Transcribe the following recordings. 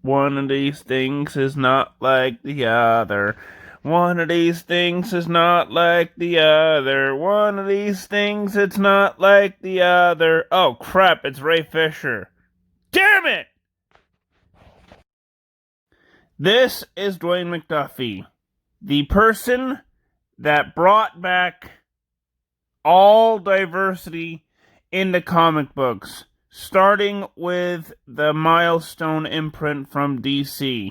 One of these things is not like the other. One of these things is not like the other. One of these things, it's not like the other. Oh crap, it's Ray Fisher. Damn it! This is Dwayne Mcduffie, the person that brought back all diversity into comic books, starting with the Milestone imprint from DC.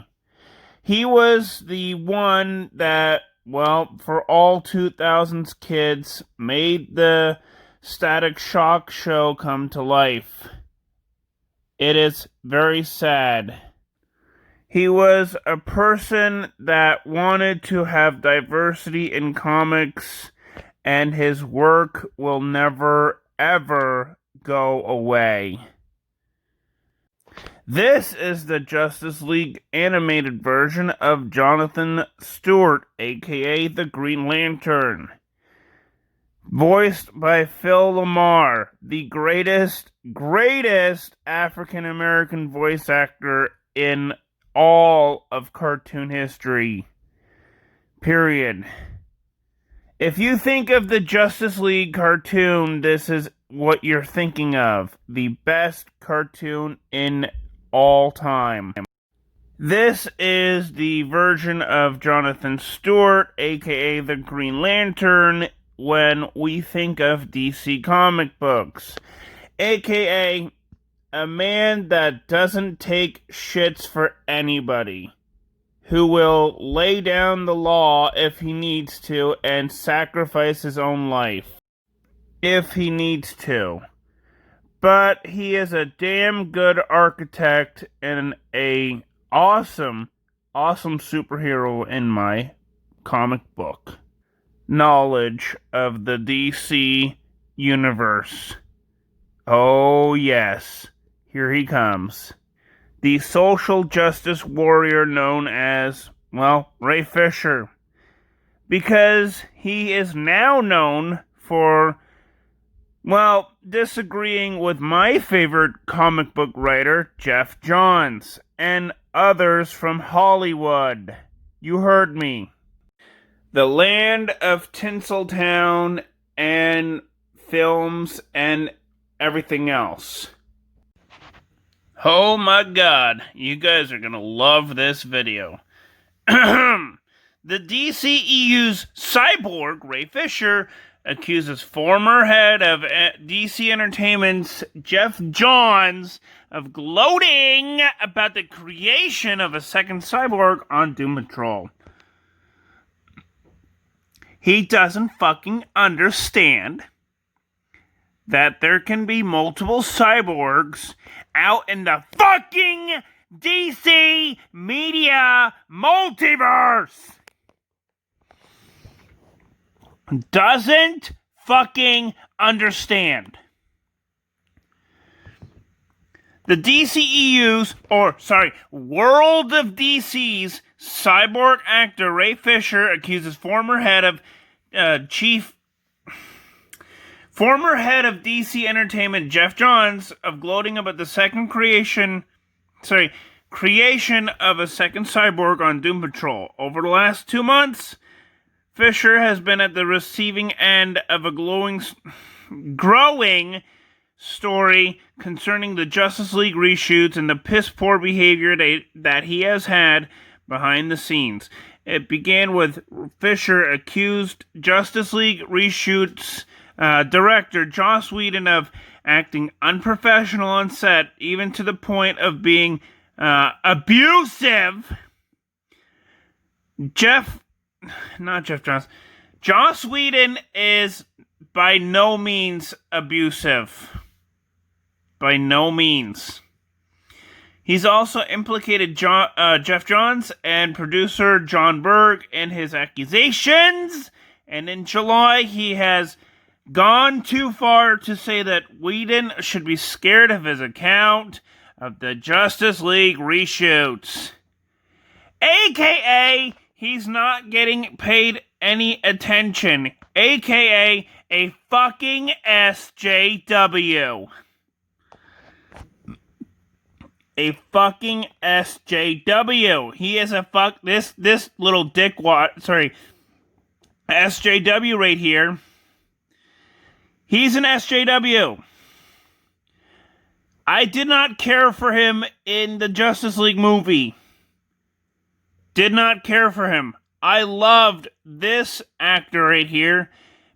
He was the one that, well, for all 2000s kids, made the Static Shock show come to life. It is very sad. He was a person that wanted to have diversity in comics, and his work will never, ever go away. This is the Justice League animated version of Jonathan Stewart, aka the Green Lantern. Voiced by Phil Lamar, the greatest African American voice actor in all of cartoon history. Period. If you think of the Justice League cartoon, this is what you're thinking of. The best cartoon in all time. This is the version of Jonathan Stewart, aka the Green Lantern, when we think of DC comic books. AKA a man that doesn't take shits for anybody, who will lay down the law if he needs to and sacrifice his own life if he needs to. But he is a damn good architect and a awesome superhero in my comic book knowledge of the DC universe. Oh yes, here he comes. The social justice warrior known as, well, Ray Fisher. Because he is now known for, well, disagreeing with my favorite comic book writer, Geoff Johns, and others from Hollywood. You heard me. The land of Tinseltown and films and everything else. Oh my god, you guys are gonna love this video. The DCEU's cyborg, Ray Fisher, accuses former head of DC Entertainment's Geoff Johns of gloating about the creation of a second cyborg on Doom Patrol. He doesn't fucking understand that there can be multiple cyborgs out in the fucking DC media multiverse. Doesn't fucking understand. The DCEU's, World of DC's cyborg actor Ray Fisher accuses former head of DC Entertainment Geoff Johns of gloating about the creation of a second cyborg on Doom Patrol. Over the last 2 months, Fisher has been at the receiving end of a growing story concerning the Justice League reshoots and the piss-poor behavior that he has had behind the scenes. It began with Fisher accused Justice League reshoots director Joss Whedon of acting unprofessional on set, even to the point of being abusive. Joss Whedon is by no means abusive. By no means. He's also implicated Geoff Johns and producer John Berg in his accusations, and in July he has gone too far to say that Whedon should be scared of his account of the Justice League reshoots. AKA, he's not getting paid any attention. AKA, a fucking SJW. a fucking SJW. He is a this little dickwad. Sorry, SJW right here. He's an SJW. I did not care for him in the Justice League movie. Did not care for him. I loved this actor right here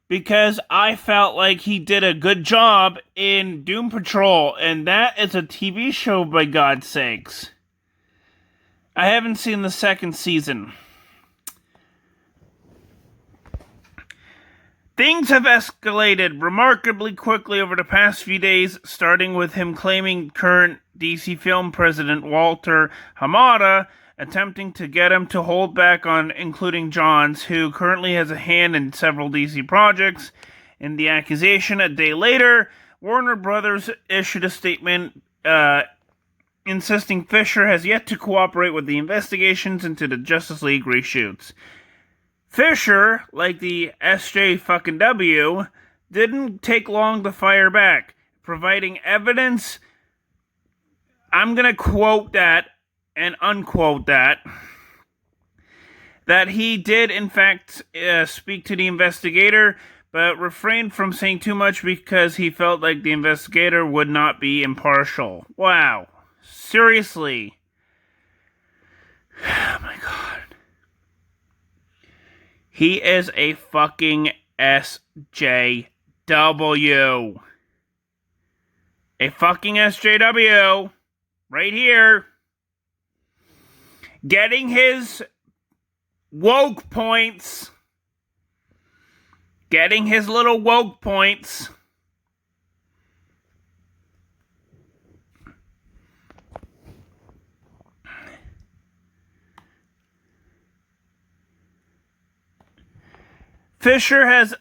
because I felt like he did a good job in Doom Patrol, and that is a TV show, by God's sakes. I haven't seen the second season. Things have escalated remarkably quickly over the past few days, starting with him claiming current DC film president Walter Hamada attempting to get him to hold back on including Johns, who currently has a hand in several DC projects. In the accusation, a day later, Warner Brothers issued a statement insisting Fisher has yet to cooperate with the investigations into the Justice League reshoots. Fisher, like the SJW, didn't take long to fire back, providing evidence. I'm going to quote that and unquote that he did in fact speak to the investigator, but refrained from saying too much because he felt like the investigator would not be impartial. Wow. Seriously. Oh my God. He is a fucking SJW. A fucking SJW. Right here. Getting his woke points. Getting his little woke points. Fisher has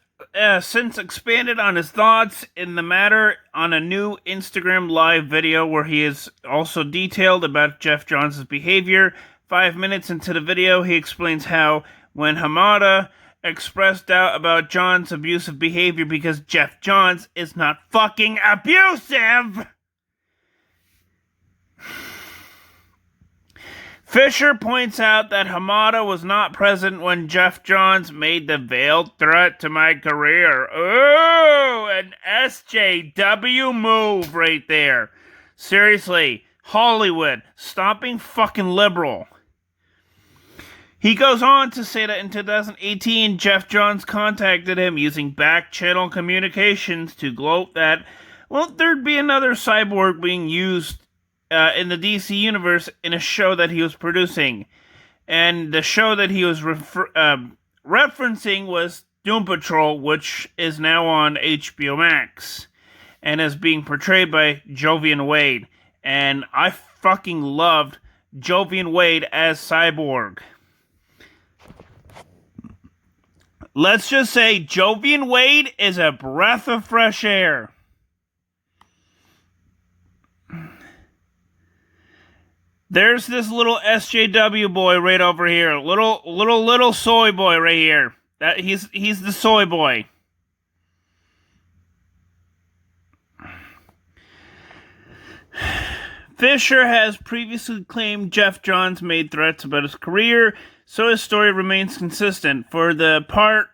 since expanded on his thoughts in the matter on a new Instagram live video where he is also detailed about Jeff Johns' behavior. 5 minutes into the video, he explains how when Hamada expressed doubt about Johns' abusive behavior because Jeff Johns is not fucking abusive. Fisher points out that Hamada was not present when Jeff Johns made the veiled threat to my career. Ooh, an SJW move right there. Seriously, Hollywood, stop being fucking liberal. He goes on to say that in 2018, Jeff Johns contacted him using back-channel communications to gloat that, well, there'd be another cyborg being used in the DC universe in a show that he was producing. And the show that he was referencing was Doom Patrol, which is now on HBO Max and is being portrayed by Jovian Wade. And I fucking loved Jovian Wade as Cyborg. Let's just say Jovian Wade is a breath of fresh air. There's this little SJW boy right over here. Little soy boy right here. That he's the soy boy. Fisher has previously claimed Jeff Johns made threats about his career, so his story remains consistent. For the part,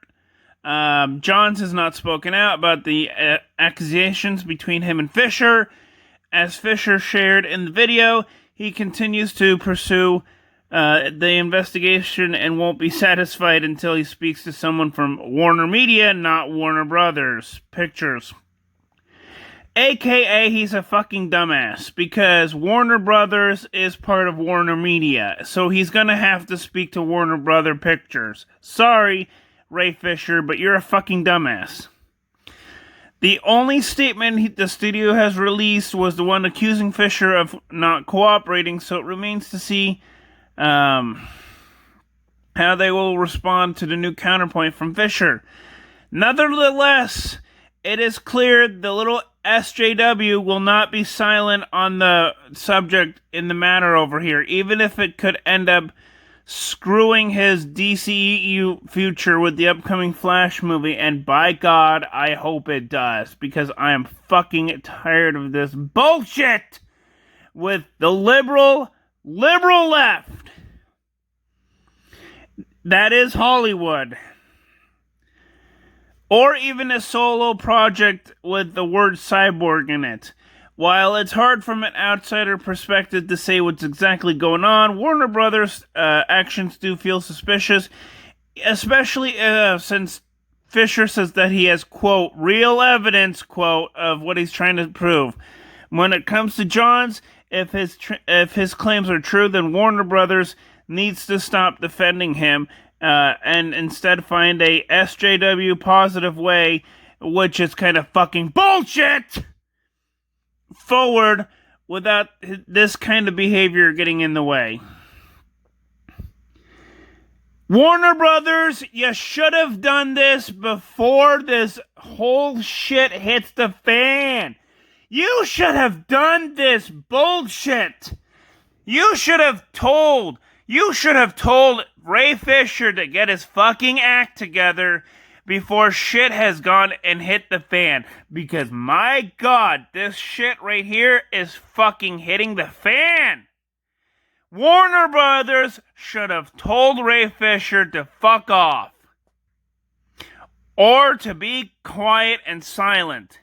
Johns has not spoken out about the accusations between him and Fisher. As Fisher shared in the video, he continues to pursue the investigation and won't be satisfied until he speaks to someone from Warner Media, not Warner Brothers Pictures. AKA, he's a fucking dumbass, because Warner Brothers is part of Warner Media, so he's gonna have to speak to Warner Brother Pictures. Sorry, Ray Fisher, but you're a fucking dumbass. The only statement the studio has released was the one accusing Fisher of not cooperating, so it remains to see how they will respond to the new counterpoint from Fisher. Nevertheless, it is clear the little SJW will not be silent on the subject in the matter over here, even if it could end up screwing his DCEU future with the upcoming Flash movie, and by God, I hope it does, because I am fucking tired of this bullshit! with the liberal left. That is Hollywood. Or even a solo project with the word cyborg in it. While it's hard from an outsider perspective to say what's exactly going on, Warner Brothers' actions do feel suspicious, especially since Fisher says that he has, quote, real evidence, quote, of what he's trying to prove. When it comes to Johns, if his claims are true, then Warner Brothers needs to stop defending him and instead find a SJW positive way, which is kind of fucking bullshit, forward without this kind of behavior getting in the way. Warner Brothers, you should have done this before this whole shit hits the fan. You should have done this bullshit. You should have told Ray Fisher to get his fucking act together before shit has gone and hit the fan. Because my God, this shit right here is fucking hitting the fan. Warner Brothers should have told Ray Fisher to fuck off. Or to be quiet and silent.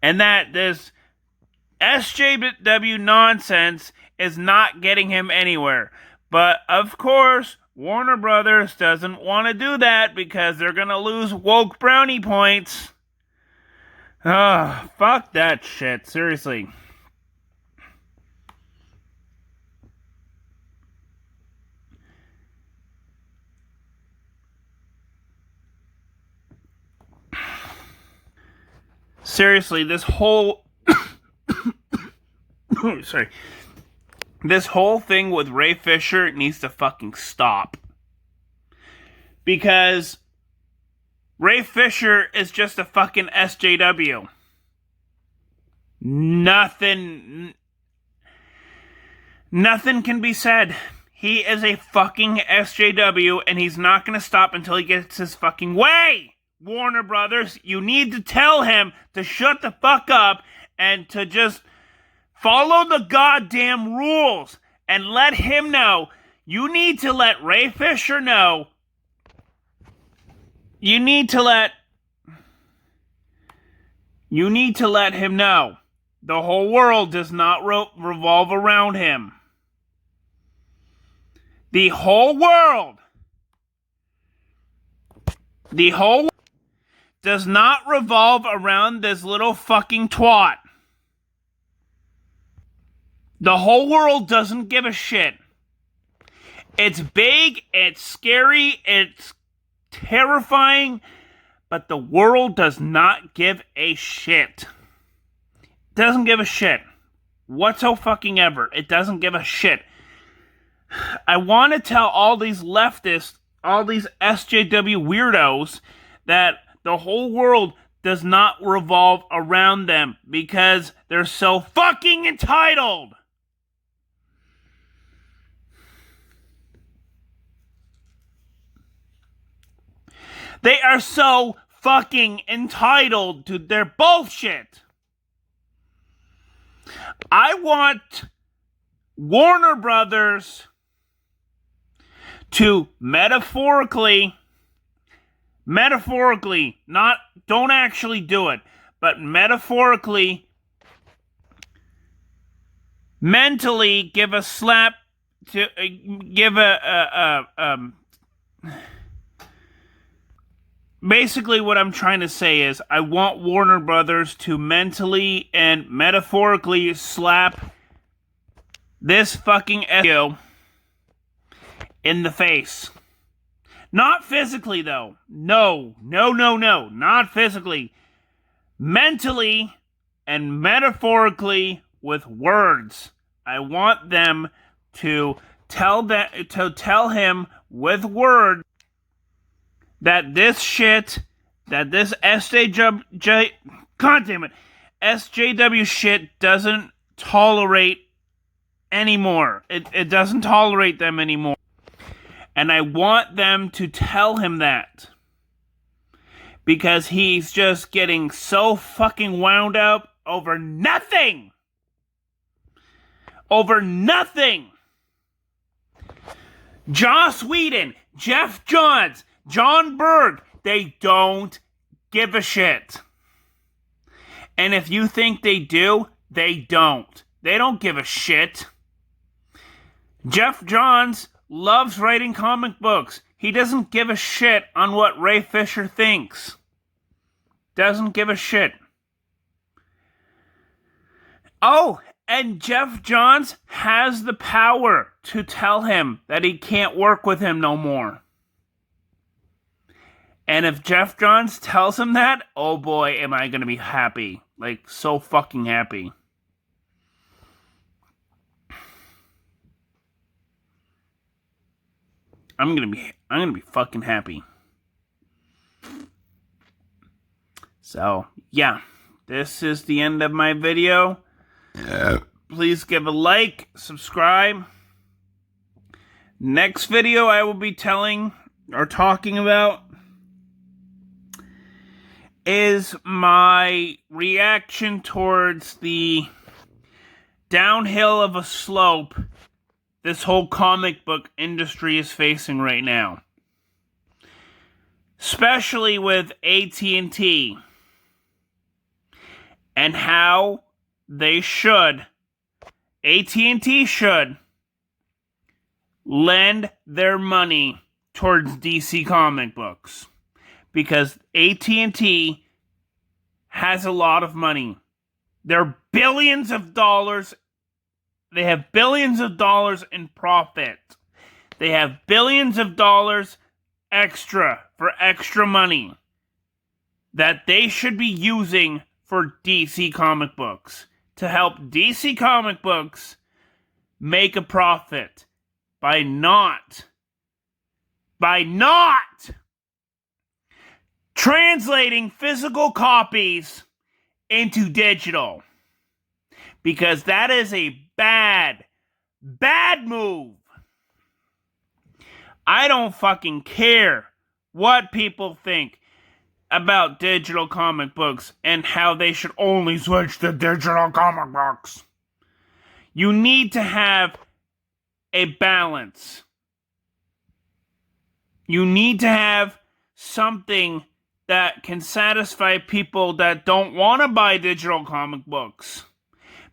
And that this SJW nonsense is not getting him anywhere. But, of course, Warner Brothers doesn't want to do that because they're going to lose woke brownie points. Fuck that shit. Seriously. Seriously, this whole... Sorry. This whole thing with Ray Fisher needs to fucking stop. Because Ray Fisher is just a fucking SJW. Nothing can be said. He is a fucking SJW and he's not going to stop until he gets his fucking way. Warner Brothers, you need to tell him to shut the fuck up and to just follow the goddamn rules and let him know. You need to let Ray Fisher know. You need to let him know. The whole world does not revolve around him. The whole world does not revolve around this little fucking twat. The whole world doesn't give a shit. It's big, it's scary, it's terrifying, but the world does not give a shit. It doesn't give a shit. Whatsoever. It doesn't give a shit. I want to tell all these leftists, all these SJW weirdos, that the whole world does not revolve around them because they're so fucking entitled. They are so fucking entitled to their bullshit. I want Warner Brothers to metaphorically, not, don't actually do it, but metaphorically, mentally give a slap to, basically what I'm trying to say is I want Warner Brothers to mentally and metaphorically slap this fucking SJW in the face. Not physically, though. No. Not physically. Mentally and metaphorically with words. I want them to tell him with words that this shit, that this SJW shit doesn't tolerate anymore. It doesn't tolerate them anymore. And I want them to tell him that. Because he's just getting so fucking wound up over nothing. over nothing. Joss Whedon, Jeff Johns, John Berg, they don't give a shit. And if you think they do, they don't. They don't give a shit. Jeff Johns loves writing comic books. He doesn't give a shit on what Ray Fisher thinks. Doesn't give a shit. Oh, and Jeff Johns has the power to tell him that he can't work with him no more. And if Jeff Johns tells him that, oh boy, am I going to be happy. Like, so fucking happy. I'm gonna be fucking happy. So, yeah. This is the end of my video. Please give a like, subscribe. Next video I will be talking about is my reaction towards the downhill of a slope this whole comic book industry is facing right now. Especially with AT&T. And how AT&T should lend their money towards DC comic books. Because AT&T has a lot of money. They're billions of dollars. They have billions of dollars in profit. They have billions of dollars extra for extra money that they should be using for DC comic books to help DC comic books make a profit by not translating physical copies into digital. Because that is a bad move. I don't fucking care what people think about digital comic books and how they should only switch to digital comic books. You need to have a balance. You need to have something that can satisfy people that don't want to buy digital comic books.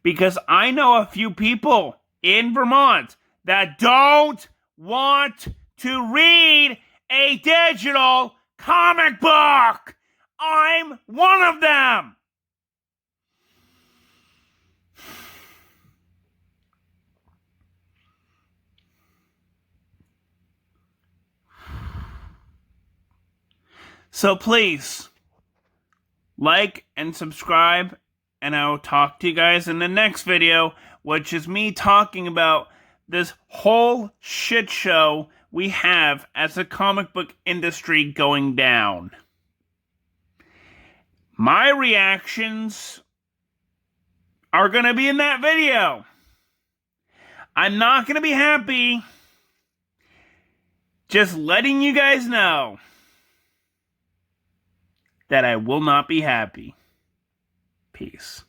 Because I know a few people in Vermont that don't want to read a digital comic book. I'm one of them. So please, like and subscribe. And I will talk to you guys in the next video, which is me talking about this whole shit show we have as a comic book industry going down. My reactions are going to be in that video. I'm not going to be happy. Just letting you guys know that I will not be happy. Peace.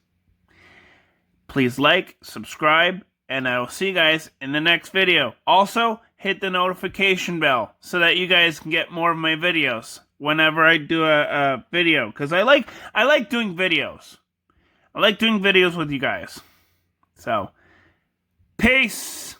Please like, subscribe, and I will see you guys in the next video. Also, hit the notification bell so that you guys can get more of my videos whenever I do a video. Because I like doing videos. I like doing videos with you guys. So, peace.